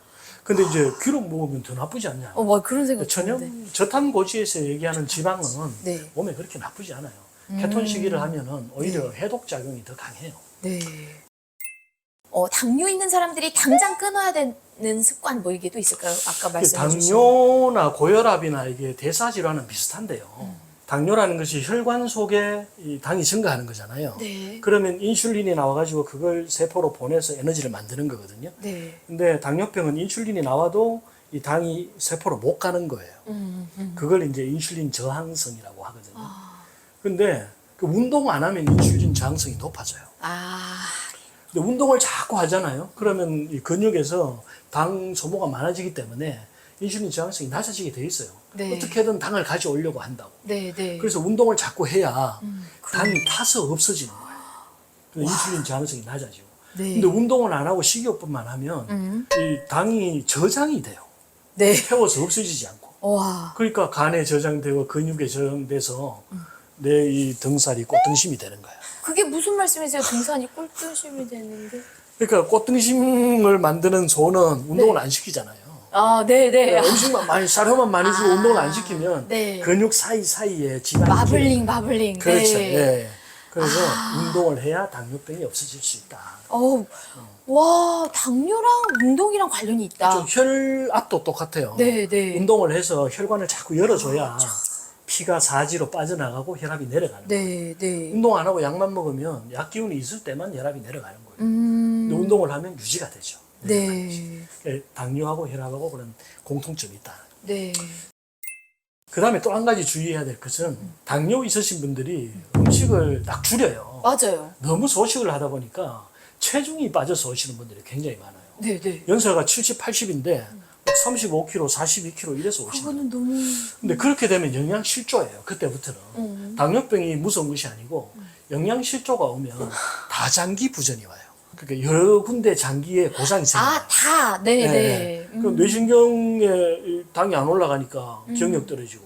근데 이제 기름 먹으면 더 나쁘지 않냐. 뭐 그런 생각 천연 드는데. 저탄고지에서 얘기하는 지방은 네. 몸에 그렇게 나쁘지 않아요. 케톤 식이를 하면은 오히려 해독 작용이 더 강해요. 네. 당뇨 있는 사람들이 당장 끊어야 되는 습관 뭐 이게 또 있을까요? 아까 말씀해 주신. 당뇨나 고혈압이나 이게 대사 질환은 비슷한데요. 당뇨라는 것이 혈관 속에 이 당이 증가하는 거잖아요. 네. 그러면 인슐린이 나와가지고 그걸 세포로 보내서 에너지를 만드는 거거든요. 네. 근데 당뇨병은 인슐린이 나와도 이 당이 세포로 못 가는 거예요. 그걸 이제 인슐린 저항성이라고 하거든요. 근데 그 운동 안 하면 인슐린 저항성이 높아져요. 아. 근데 운동을 자꾸 하잖아요. 그러면 이 근육에서 당 소모가 많아지기 때문에 인슐린 저항성이 낮아지게 돼 있어요. 네. 어떻게든 당을 가져오려고 한다고. 네, 네. 그래서 운동을 자꾸 해야 당이 타서 없어지는 거예요. 그래서 인슐린 저항성이 낮아지고. 네. 근데 운동을 안 하고 식이요법만 하면 이 당이 저장이 돼요. 네. 태워서 없어지지 않고. 와. 그러니까 간에 저장되고 근육에 저장돼서 내 이 등살이 꽃등심이 되는 거예요. 그게 무슨 말씀이세요? 등산이 꿀등심이 되는데. 그러니까 꽃등심을 만드는 소는 운동을 안 시키잖아요. 아, 네, 네. 음식만 많이 사료만 많이 주고 운동을 안 시키면 네. 근육 사이사이에 지방이 마블링. 그렇죠. 네. 예. 그래서 운동을 해야 당뇨병이 없어질 수 있다. 와, 당뇨랑 운동이랑 관련이 있다. 좀 혈압도 똑같아요. 네, 네. 운동을 해서 혈관을 자꾸 열어줘야 피가 사지로 빠져나가고 혈압이 내려가는 거예요. 네, 네. 운동 안 하고 약만 먹으면 약 기운이 있을 때만 혈압이 내려가는 거예요. 근데 운동을 하면 유지가 되죠. 네. 당뇨하고 혈압하고 그런 공통점이 있다. 네. 그 다음에 또 한 가지 주의해야 될 것은 당뇨 있으신 분들이 음식을 딱 줄여요. 맞아요. 너무 소식을 하다 보니까 체중이 빠져서 오시는 분들이 굉장히 많아요. 네, 네. 연세가 70, 80인데 35kg, 42kg 이래서 오시는 그거는 거예요. 너무. 근데 그렇게 되면 영양실조예요. 그때부터는. 당뇨병이 무서운 것이 아니고 영양실조가 오면 다장기 부전이 와요. 그러니까 여러 군데 장기에 고장이 생겨요. 아, 다. 네, 네. 그럼 뇌신경에 당이 안 올라가니까 기억력 떨어지고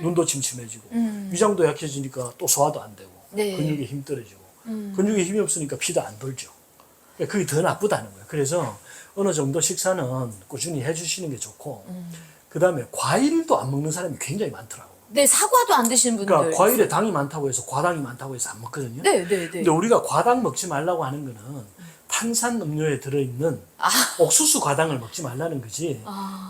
눈도 침침해지고 위장도 약해지니까 또 소화도 안 되고 네. 근육에 힘 떨어지고 근육에 힘이 없으니까 피도 안 돌죠. 그러니까 그게 더 나쁘다는 거예요. 그래서 어느 정도 식사는 꾸준히 해주시는 게 좋고 그 다음에 과일도 안 먹는 사람이 굉장히 많더라고요. 네, 사과도 안 드시는 분들. 그러니까 과일에 당이 많다고 해서 과당이 많다고 해서 안 먹거든요. 네, 네, 네. 근데 우리가 과당 먹지 말라고 하는 거는 탄산 음료에 들어있는 옥수수 과당을 먹지 말라는 거지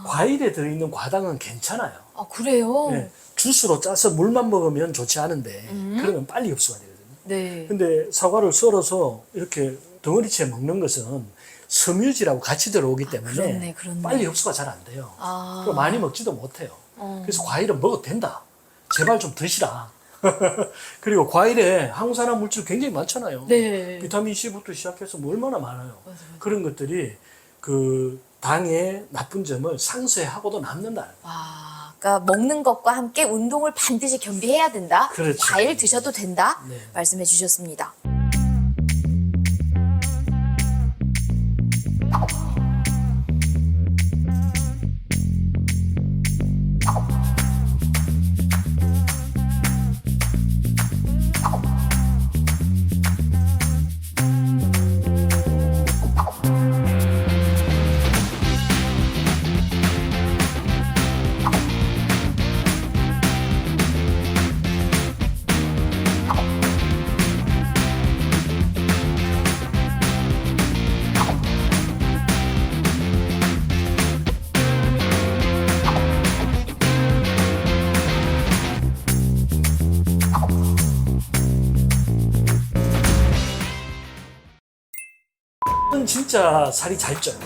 과일에 들어있는 과당은 괜찮아요. 아, 그래요? 네, 주스로 짜서 물만 먹으면 좋지 않은데 그러면 빨리 흡수가 되거든요. 네. 근데 사과를 썰어서 이렇게 덩어리째 먹는 것은 섬유질하고 같이 들어오기 때문에 그렇네. 빨리 흡수가 잘 안 돼요. 아. 그리고 많이 먹지도 못해요. 그래서 과일은 먹어도 된다. 제발 좀 드시라. 그리고 과일에 항산화 물질 굉장히 많잖아요. 네. 비타민 C부터 시작해서 뭐 얼마나 많아요. 그런 것들이 그 당의 나쁜 점을 상쇄하고도 남는다. 아, 그러니까 먹는 것과 함께 운동을 반드시 겸비해야 된다. 그렇죠. 과일 드셔도 된다. 네. 말씀해 주셨습니다. 진짜 살이 잘 쪄요.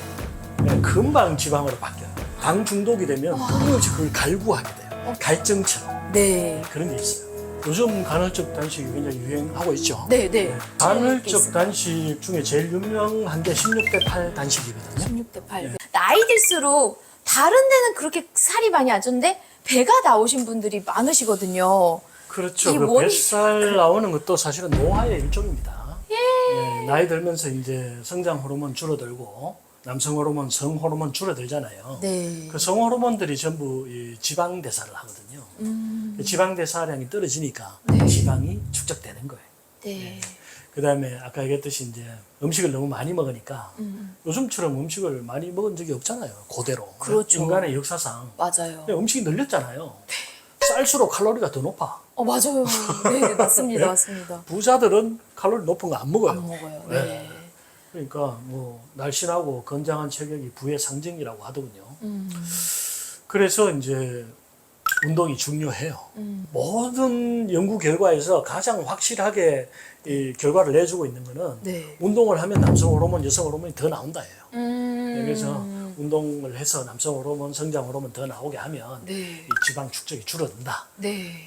네, 금방 지방으로 바뀌어요. 당 중독이 되면 끊임없이 그걸 갈구하게 돼요. 갈증처럼. 네. 그런 게 있어요. 요즘 간헐적 단식이 굉장히 유행하고 있죠. 네, 네. 간헐적 단식 중에 제일 유명한 게 16대 8 단식이거든요. 16대 8. 나이 들수록 다른 데는 그렇게 살이 많이 안 쪘는데 배가 나오신 분들이 많으시거든요. 그렇죠. 이 그 원인- 뱃살 나오는 것도 사실은 노화의 일종입니다. 예, 나이 들면서 이제 성장 호르몬 줄어들고 남성 호르몬, 성 호르몬 줄어들잖아요. 네. 그 성 호르몬들이 전부 이 지방 대사를 하거든요. 그 지방 대사량이 떨어지니까 지방이 축적되는 거예요. 네. 그다음에 아까 얘기했듯이 이제 음식을 너무 많이 먹으니까 요즘처럼 음식을 많이 먹은 적이 없잖아요. 그대로. 그렇죠. 인간의 역사상 맞아요. 그냥 음식이 늘렸잖아요. 쌀수록 칼로리가 더 높아. 맞아요. 네, 맞습니다. 맞습니다. 부자들은 칼로리 높은 거 안 먹어요. 안 먹어요. 네. 그러니까 뭐 날씬하고 건장한 체격이 부의 상징이라고 하더군요. 그래서 이제 운동이 중요해요. 모든 연구 결과에서 가장 확실하게 이 결과를 내주고 있는 거는 네. 운동을 하면 남성 호르몬, 여성 호르몬이 더 나온다예요. 음. 그래서 운동을 해서 남성 호르몬, 성장 호르몬 더 나오게 하면 네. 이 지방 축적이 줄어든다. 네.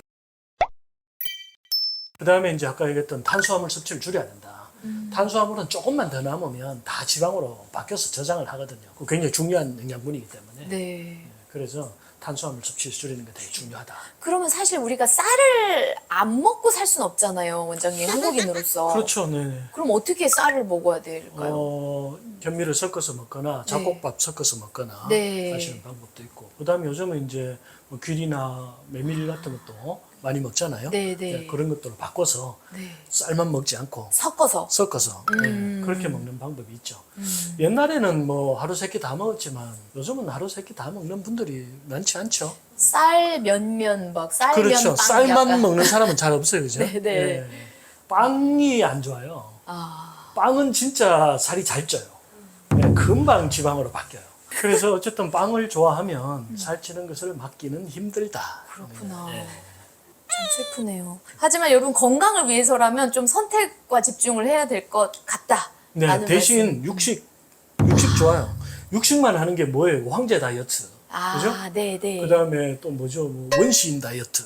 그 다음에 이제 아까 얘기했던 탄수화물 섭취를 줄여야 된다. 탄수화물은 조금만 더 남으면 다 지방으로 바뀌어서 저장을 하거든요. 그 굉장히 중요한 영양분이기 때문에. 네. 그래서 탄수화물 섭취를 줄이는 게 되게 중요하다. 그러면 사실 우리가 쌀을 안 먹고 살 수는 없잖아요, 원장님. 한국인으로서. 그렇죠. 네. 그럼 어떻게 쌀을 먹어야 될까요? 현미를 섞어서 먹거나 잡곡밥 섞어서 먹거나 네. 하시는 방법도 있고. 그다음에 요즘은 이제 뭐 귤이나 메밀 같은 것도 많이 먹잖아요. 네, 네. 그런 것들을 바꿔서 네. 쌀만 먹지 않고 섞어서. 섞어서 그렇게 먹는 방법이 있죠. 옛날에는 뭐 하루 세 끼 다 먹었지만 요즘은 하루 세 끼 다 먹는 분들이 많지 않죠. 쌀 면면 막 쌀면 그렇죠. 빵 쌀만 약간. 먹는 사람은 잘 없어요, 그죠? 네, 네. 빵이 안 좋아요. 아, 빵은 진짜 살이 잘 쪄요. 금방 지방으로 바뀌어요. 그래서 어쨌든 빵을 좋아하면 살찌는 것을 막기는 힘들다. 그렇구나. 네. 참 슬프네요. 하지만 여러분 건강을 위해서라면 좀 선택과 집중을 해야 될 것 같다. 네, 라는 대신 말씀. 육식 좋아요. 육식만 하는 게 뭐예요? 황제 다이어트. 그죠? 아, 네, 네. 그 다음에 또 뭐죠? 뭐 원시인 다이어트.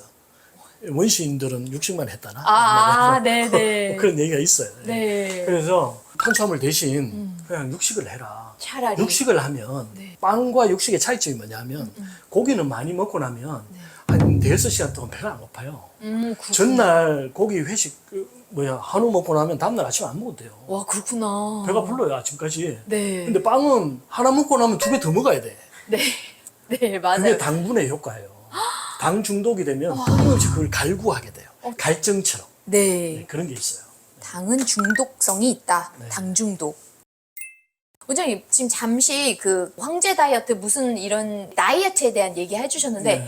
원시인들은 육식만 했다나? 아, 네, 네. 그런 얘기가 있어요. 네. 그래서 탄수화물 대신 그냥 육식을 해라. 차라리. 육식을 하면 네. 빵과 육식의 차이점이 뭐냐면 고기는 많이 먹고 나면 한 대여섯 시간 동안 배가 안 고파요. 그렇구나. 전날 고기 회식 한우 먹고 나면 다음날 아침 안 먹어도 돼요. 와, 그렇구나. 배가 불러요 아침까지. 네. 근데 빵은 하나 먹고 나면 두 배 더 먹어야 돼. 네. 네, 맞아요. 그게 당분의 효과예요. 당 중독이 되면 끊임없이 그걸 갈구하게 돼요. 갈증처럼. 네. 네, 그런 게 있어요. 당은 중독성이 있다. 네. 당 중독. 원장님 지금 잠시 그 황제 다이어트 무슨 이런 다이어트에 대한 얘기 해주셨는데 네.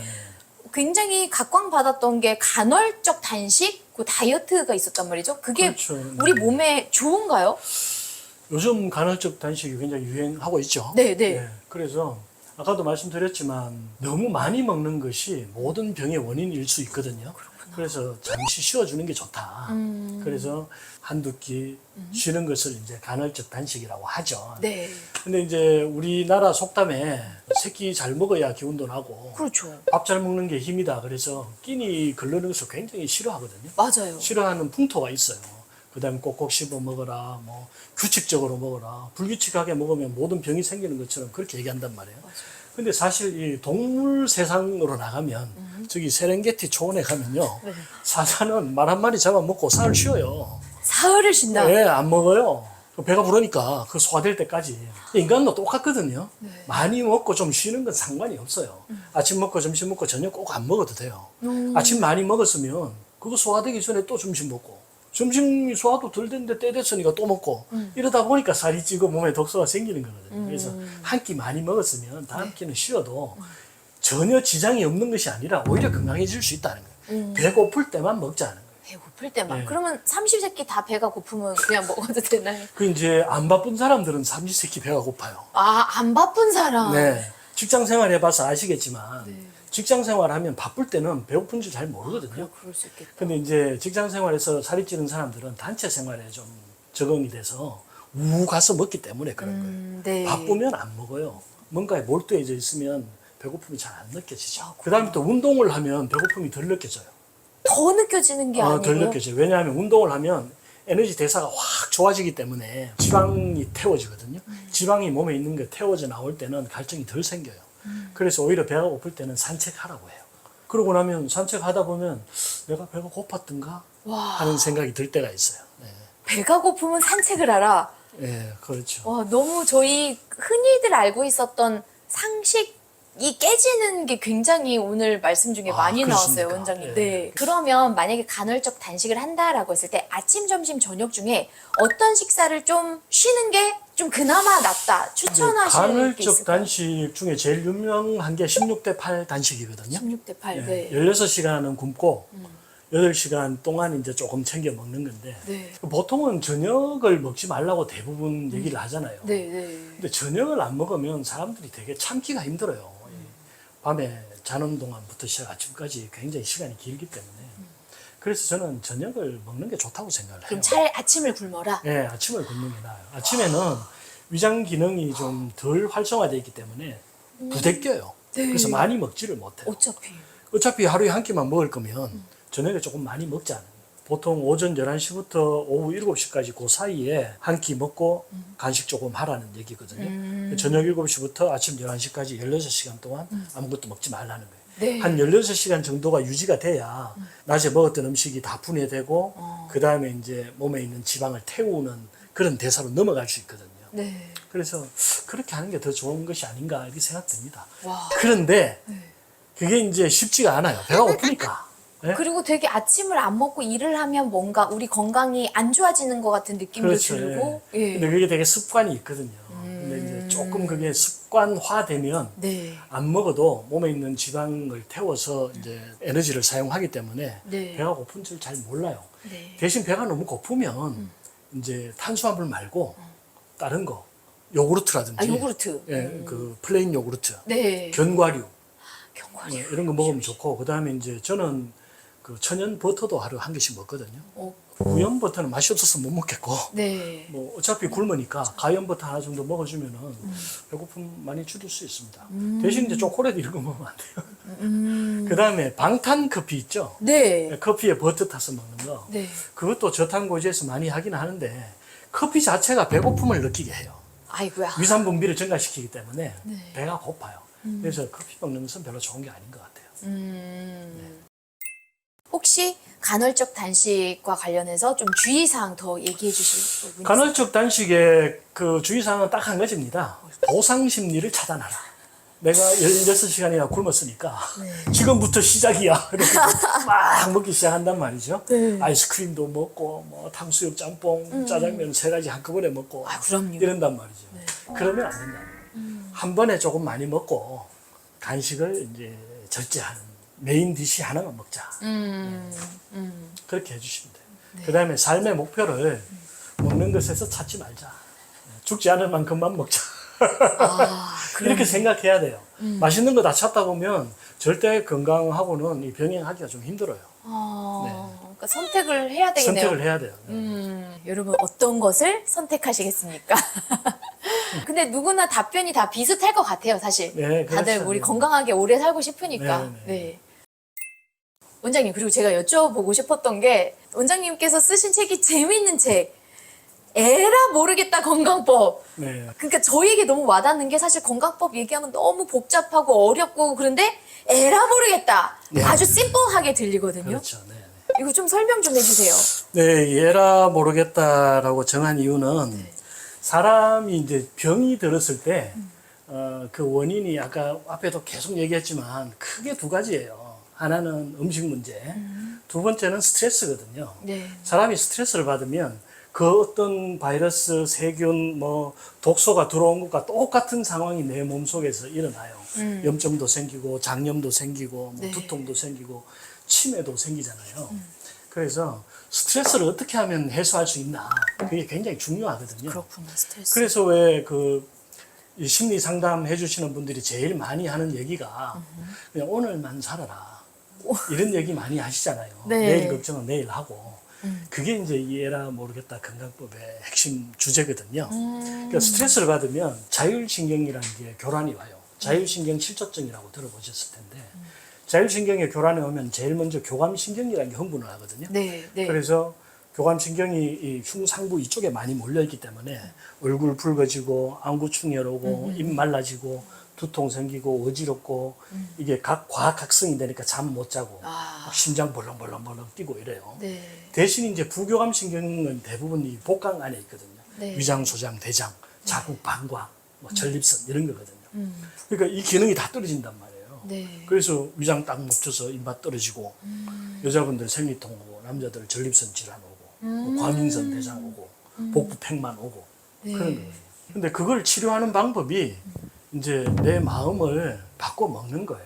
굉장히 각광받았던 게 간헐적 단식 그 다이어트가 있었단 말이죠. 그게 그렇죠. 우리 몸에 좋은가요? 요즘 간헐적 단식이 굉장히 유행하고 있죠. 네, 네. 그래서 아까도 말씀드렸지만 너무 많이 먹는 것이 모든 병의 원인일 수 있거든요. 그래서 잠시 쉬어주는 게 좋다. 그래서 한두 끼 쉬는 것을 이제 간헐적 단식이라고 하죠. 네. 근데 이제 우리나라 속담에 새끼 잘 먹어야 기운도 나고 그렇죠. 밥 잘 먹는 게 힘이다. 그래서 끼니 걸르는 것을 굉장히 싫어하거든요. 맞아요. 싫어하는 풍토가 있어요. 그 다음에 꼭꼭 씹어 먹어라, 뭐, 규칙적으로 먹어라. 불규칙하게 먹으면 모든 병이 생기는 것처럼 그렇게 얘기한단 말이에요. 근데 사실 이 동물 세상으로 나가면, 저기 세렝게티 초원에 가면요. 네. 사자는 말 한 마리 잡아먹고 사흘 쉬어요. 사흘을 쉰다. 네, 안 먹어요. 배가 부르니까 그 소화될 때까지. 인간도 똑같거든요. 많이 먹고 좀 쉬는 건 상관이 없어요. 아침 먹고 점심 먹고 저녁 꼭 안 먹어도 돼요. 아침 많이 먹었으면 그거 소화되기 전에 또 점심 먹고 점심 소화도 덜 됐는데 때 됐으니까 또 먹고 이러다 보니까 살이 찌고 몸에 독소가 생기는 거거든요. 그래서 한 끼 많이 먹었으면 다음 끼는 쉬어도 전혀 지장이 없는 것이 아니라 오히려 건강해질 수 있다는 거예요. 배고플 때만 먹자는 거예요. 배고플 때만. 네. 그러면 삼시세끼 다 배가 고프면 그냥 먹어도 되나요? 그 이제 안 바쁜 사람들은 삼시세끼 배가 고파요. 아, 안 바쁜 사람. 네. 직장 생활 해봐서 아시겠지만 직장 생활하면 바쁠 때는 배고픈 줄 잘 모르거든요. 그럴 수 있겠다. 근데 이제 직장 생활에서 살이 찌는 사람들은 단체 생활에 좀 적응이 돼서 가서 먹기 때문에 그런 거예요. 네. 바쁘면 안 먹어요. 뭔가에 몰두해져 있으면 배고픔이 잘 안 느껴지죠. 그다음에 또 운동을 하면 배고픔이 덜 느껴져요. 더 느껴지는 게 아니고요. 덜 느껴져요. 왜냐하면 운동을 하면 에너지 대사가 확 좋아지기 때문에 지방이 태워지거든요. 지방이 몸에 있는 게 태워져 나올 때는 갈증이 덜 생겨요. 그래서 오히려 배가 고플 때는 산책하라고 해요. 그러고 나면 산책하다 보면 내가 배가 고팠던가 하는 생각이 들 때가 있어요. 네. 배가 고프면 산책을 하라. 네, 그렇죠. 와, 너무 저희 흔히들 알고 있었던 상식이 깨지는 게 굉장히 오늘 말씀 중에 많이 나왔어요, 그렇습니까? 원장님. 네. 네. 그러면 만약에 간헐적 단식을 한다라고 했을 때 아침, 점심, 저녁 중에 어떤 식사를 좀 쉬는 게 좀 그나마 낫다 추천하시는 게 간헐적 있을까요? 단식 중에 제일 유명한 게 16대 8 단식이거든요. 16대 8. 네. 16시간은 굶고 8시간 동안 이제 조금 챙겨 먹는 건데 네. 보통은 저녁을 먹지 말라고 대부분 얘기를 하잖아요. 네, 네. 근데 저녁을 안 먹으면 사람들이 되게 참기가 힘들어요. 밤에 자는 동안부터 시작 아침까지 굉장히 시간이 길기 때문에 그래서 저는 저녁을 먹는 게 좋다고 생각을 해요. 그럼 차라리 아침을 굶어라. 네, 아침을 굶는 게 나아요. 아침에는 위장 기능이 좀 덜 활성화되어 있기 때문에 부대껴요. 네. 그래서 많이 먹지를 못해요. 어차피. 하루에 한 끼만 먹을 거면 저녁에 조금 많이 먹지 않아요. 보통 오전 11시부터 오후 7시까지 그 사이에 한 끼 먹고 간식 조금 하라는 얘기거든요. 저녁 7시부터 아침 11시까지 16시간 동안 아무것도 먹지 말라는 거예요. 네. 한 16시간 정도가 유지가 돼야 낮에 먹었던 음식이 다 분해되고 그 다음에 이제 몸에 있는 지방을 태우는 그런 대사로 넘어갈 수 있거든요. 네. 그래서 그렇게 하는 게 더 좋은 것이 아닌가 이렇게 생각됩니다. 와. 그런데 그게 이제 쉽지가 않아요. 배가 고프니까. 네? 그리고 되게 아침을 안 먹고 일을 하면 뭔가 우리 건강이 안 좋아지는 것 같은 느낌도 그렇죠. 들고. 예. 예. 근데 그게 되게 습관이 있거든요. 근데 이제 조금 그게 습관화되면 네. 안 먹어도 몸에 있는 지방을 태워서 이제 에너지를 사용하기 때문에 네. 배가 고픈 줄 잘 몰라요. 네. 대신 배가 너무 고프면 이제 탄수화물 말고 다른 거 요구르트라든지 아, 요구르트. 예, 그 플레인 요구르트, 네. 견과류 견과류. 이런 거 먹으면 좋고 그다음에 이제 저는 그 천연 버터도 하루 한 개씩 먹거든요. 구연 버터는 맛이 없어서 못 먹겠고 네. 뭐 어차피 굶으니까 가연 버터 하나 정도 먹어주면은 배고픔 많이 줄일 수 있습니다. 대신 이제 초콜릿 이런 거 먹으면 안 돼요. 그다음에 방탄 커피 있죠. 네. 커피에 버터 타서 먹는 거. 네. 그것도 저탄고지에서 많이 하긴 하는데 커피 자체가 배고픔을 느끼게 해요. 아이고야. 위산 분비를 증가시키기 때문에 네. 배가 고파요. 그래서 커피 먹는 것은 별로 좋은 게 아닌 것 같아요. 혹시 간헐적 단식과 관련해서 좀 주의사항 더 얘기해 주실 부분 간헐적 단식의 그 주의사항은 딱 한 가지입니다. 보상 심리를 차단하라. 내가 16시간이나 굶었으니까 지금부터 시작이야. 그래서 막 먹기 시작한단 말이죠. 네. 아이스크림도 먹고 뭐 탕수육, 짬뽕, 짜장면 3가지 한꺼번에 먹고 아, 그럼요. 이런단 말이죠. 그러면 안 된다. 한 번에 조금 많이 먹고 간식을 이제 절제하는 메인 디시 하나만 먹자. 그렇게 해주시면 돼요. 그 다음에 삶의 목표를 먹는 것에서 찾지 말자. 죽지 않을 만큼만 먹자. 이렇게 생각해야 돼요. 맛있는 거 다 찾다 보면 절대 건강하고는 이 병행하기가 좀 힘들어요. 그러니까 선택을 해야 되겠네요. 선택을 해야 돼요. 여러분 어떤 것을 선택하시겠습니까? 근데 누구나 답변이 다 비슷할 것 같아요, 사실. 네, 그렇죠. 다들 우리 건강하게 오래 살고 싶으니까. 네, 네. 원장님, 그리고 제가 여쭤보고 싶었던 게 원장님께서 쓰신 책이 재미있는 책. 에라 모르겠다 건강법. 네. 그러니까 저에게 너무 와닿는 게 사실 건강법 얘기하면 너무 복잡하고 어렵고 그런데 에라 모르겠다. 네. 아주 심플하게 들리거든요. 그렇죠. 네. 이거 좀 설명 좀 해주세요. 네, 얘라 모르겠다라고 정한 이유는 사람이 이제 병이 들었을 때, 그 원인이 아까 앞에도 계속 얘기했지만 크게 두 가지예요. 하나는 음식 문제, 두 번째는 스트레스거든요. 네. 사람이 스트레스를 받으면 그 어떤 바이러스, 세균, 뭐 독소가 들어온 것과 똑같은 상황이 내 몸속에서 일어나요. 염증도 생기고 장염도 생기고 뭐 네. 두통도 생기고 치매도 생기잖아요. 그래서 스트레스를 어떻게 하면 해소할 수 있나 그게 굉장히 중요하거든요. 그렇구나, 스트레스. 그래서 왜 그 심리 상담 해주시는 분들이 제일 많이 하는 얘기가 그냥 오늘만 살아라 이런 얘기 많이 하시잖아요. 네. 내일 걱정은 내일 하고 그게 이제 이 에라 모르겠다 건강법의 핵심 주제거든요. 그러니까 스트레스를 받으면 자율신경이라는 게 교란이 와요. 자율신경 실조증이라고 들어보셨을 텐데 자율신경의 교란이 오면 제일 먼저 교감신경이라는 게 흥분을 하거든요. 네, 네. 그래서 교감신경이 이 흉상부 이쪽에 많이 몰려있기 때문에 얼굴 붉어지고 안구충혈 오고 입 말라지고 두통 생기고 어지럽고 이게 과각성이 되니까 잠 못 자고 막 심장 벌렁벌렁 뛰고 이래요. 네. 대신 이제 부교감신경은 대부분 이 복강 안에 있거든요. 네. 위장, 소장, 대장, 자국, 방광, 뭐 전립선 이런 거거든요. 그러니까 이 기능이 다 떨어진단 말이에요. 네. 그래서 위장 딱 멈춰서 입맛 떨어지고 여자분들 생리통 오고 남자들 전립선 질환 오고 뭐 과민선 대장 오고 복부 팽만 오고 네. 그런 거예요. 근데 그걸 치료하는 방법이 이제 내 마음을 바꿔 먹는 거예요.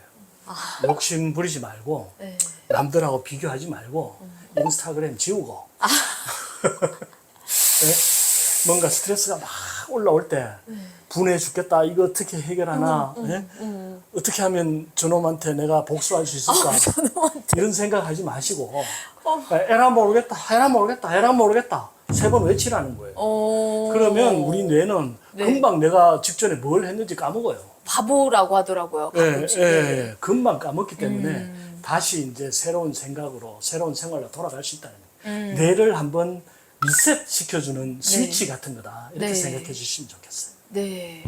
욕심 부리지 말고 네. 남들하고 비교하지 말고 인스타그램 지우고 네? 뭔가 스트레스가 막 올라올 때 분해 죽겠다 이거 어떻게 해결하나 네? 어떻게 하면 저놈한테 내가 복수할 수 있을까 이런 생각하지 마시고 에라 모르겠다 에라 모르겠다 에라 모르겠다 3번 외치라는 거예요. 그러면 우리 뇌는 네. 금방 내가 직전에 뭘 했는지 까먹어요. 바보라고 하더라고요. 가끔씩. 네. 금방 까먹기 때문에 다시 이제 새로운 생각으로 새로운 생활로 돌아갈 수 있다는 거예요. 뇌를 한번 리셋 시켜주는 스위치 같은 거다 이렇게 네. 생각해 주시면 좋겠어요. 네.